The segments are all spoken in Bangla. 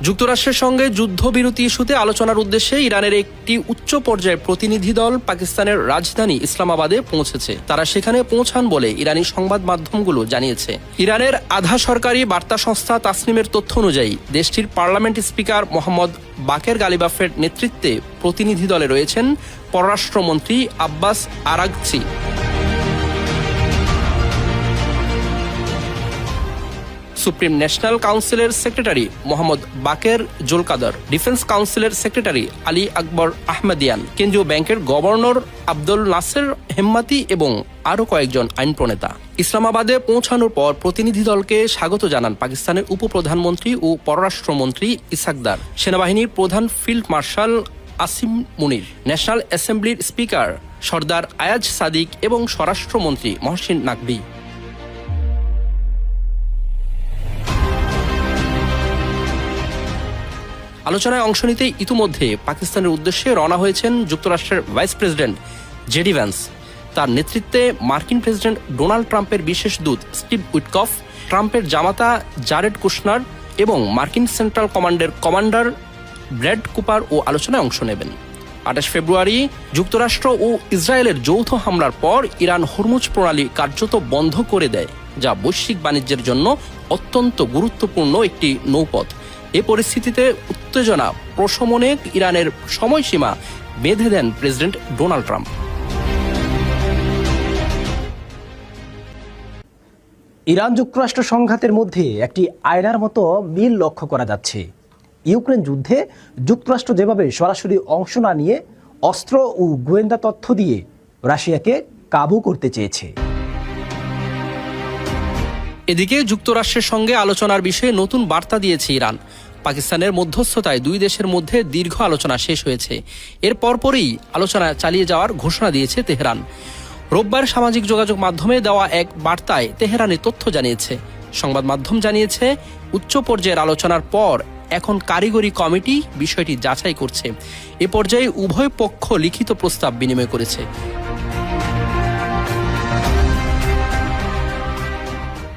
যুক্তরাষ্ট্রের সঙ্গে যুদ্ধবিরতি ইস্যুতে আলোচনার উদ্দেশ্যে ইরানের একটি উচ্চ পর্যায়ের প্রতিনিধি দল পাকিস্তানের রাজধানী ইসলামাবাদে পৌঁছেছে। তারা সেখানে পৌঁছান বলে ইরানি সংবাদ মাধ্যমগুলো জানিয়েছে। ইরানের আধা সরকারি বার্তা সংস্থা তাসনিমের তথ্য অনুযায়ী দেশটির পার্লামেন্ট স্পিকার মোহাম্মদ বাকের গালিবাফের নেতৃত্বে প্রতিনিধি দলে রয়েছেন পররাষ্ট্রমন্ত্রী আব্বাস আরাগচি, সুপ্রিম ন্যাশনাল কাউন্সিলের সেক্রেটারি মোহাম্মদ বাকের জুলকাদর, ডিফেন্স কাউন্সিলের সেক্রেটারি আলী আকবর আহমেদিয়ান, কেন্দ্রীয় ব্যাংকের গভর্নর আব্দুল নাসের হেম্মাতি এবং আরও কয়েকজন আইন প্রণেতা। ইসলামাবাদে পৌঁছানোর পর প্রতিনিধি দলকে স্বাগত জানান পাকিস্তানের উপপ্রধানমন্ত্রী ও পররাষ্ট্রমন্ত্রী ইসাকদার, সেনাবাহিনীর প্রধান ফিল্ড মার্শাল আসিম মুনির, ন্যাশনাল অ্যাসেম্বলির স্পিকার সর্দার আয়াজ সাদিক এবং স্বরাষ্ট্রমন্ত্রী মহসিন নাকভি। আলোচনায় অংশ নিতে ইতিমধ্যে পাকিস্তানের উদ্দেশ্যে রওনা হয়েছেন যুক্তরাষ্ট্রের ভাইস প্রেসিডেন্ট জেডি ভ্যান্স। তার নেতৃত্বে মার্কিন প্রেসিডেন্ট ডোনাল্ড ট্রাম্পের বিশেষ দূত স্টিভ উইটকফ, ট্রাম্পের জামাতা জারেড কুশনার এবং মার্কিন সেন্ট্রাল কমান্ডের কমান্ডার ব্র্যাড কুপার ও আলোচনায় অংশ নেবেন। 28 ফেব্রুয়ারি যুক্তরাষ্ট্র ও ইসরায়েলের যৌথ হামলার পর ইরান হরমুজ প্রণালী কার্যত বন্ধ করে দেয়, যা বৈশ্বিক বাণিজ্যের জন্য অত্যন্ত গুরুত্বপূর্ণ একটি নৌপথ। এ পরিস্থিতিতে উত্তেজনা প্রশমনে ইরানের সময়সীমা বেঁধে দেন প্রেসিডেন্ট ডোনাল্ড ট্রাম্প। ইরান যুক্তরাষ্ট্র সংঘাতের মধ্যে একটি আয়নার মতো মিল লক্ষ্য করা যাচ্ছে। ইউক্রেন যুদ্ধে যুক্তরাষ্ট্র যেভাবে সরাসরি অংশ না নিয়ে অস্ত্র ও গোয়েন্দা তথ্য দিয়ে রাশিয়াকে কাবু করতে চেয়েছে। এদিকে যুক্তরাষ্ট্রের সঙ্গে আলোচনার বিষয়ে নতুন বার্তা দিয়েছে ইরান। পাকিস্তানের মধ্যস্থতায় দুই দেশের মধ্যে দীর্ঘ আলোচনা শেষ হয়েছে। এর পরপরই আলোচনা চালিয়ে যাওয়ার ঘোষণা দিয়েছে তেহরান। রোববার সামাজিক যোগাযোগ মাধ্যমে দেওয়া এক বার্তায় তেহরানের তথ্য জানিয়েছে। সংবাদ মাধ্যম জানিয়েছে, উচ্চ পর্যায়ের আলোচনার পর এখন কারিগরি কমিটি বিষয়টি যাচাই করছে। এ পর্যায়ে উভয় পক্ষ লিখিত প্রস্তাব বিনিময় করেছে।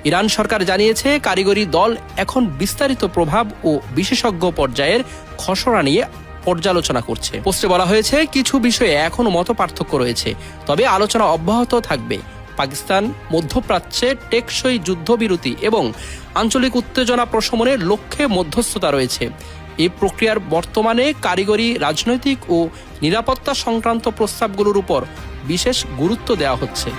ইরান সরকার জানিয়েছে, কারিগরি দল এখন বিস্তারিত প্রভাব ও বিশেষজ্ঞ পর্যায়ের খসড়া নিয়ে পর্যালোচনা করছে। পোস্টে বলা হয়েছে, কিছু বিষয়ে এখনো মত পার্থক্য রয়েছে, তবে আলোচনা অব্যাহত থাকবে। পাকিস্তান মধ্যপ্রাচ্যে টেকসই যুদ্ধবিরতি এবং আঞ্চলিক উত্তেজনা প্রশমনের লক্ষ্যে মধ্যস্থতা রয়েছে। এই প্রক্রিয়ার বর্তমানে কারিগরি, রাজনৈতিক ও নিরাপত্তা সংক্রান্ত প্রস্তাবগুলোর উপর বিশেষ গুরুত্ব দেওয়া হচ্ছে।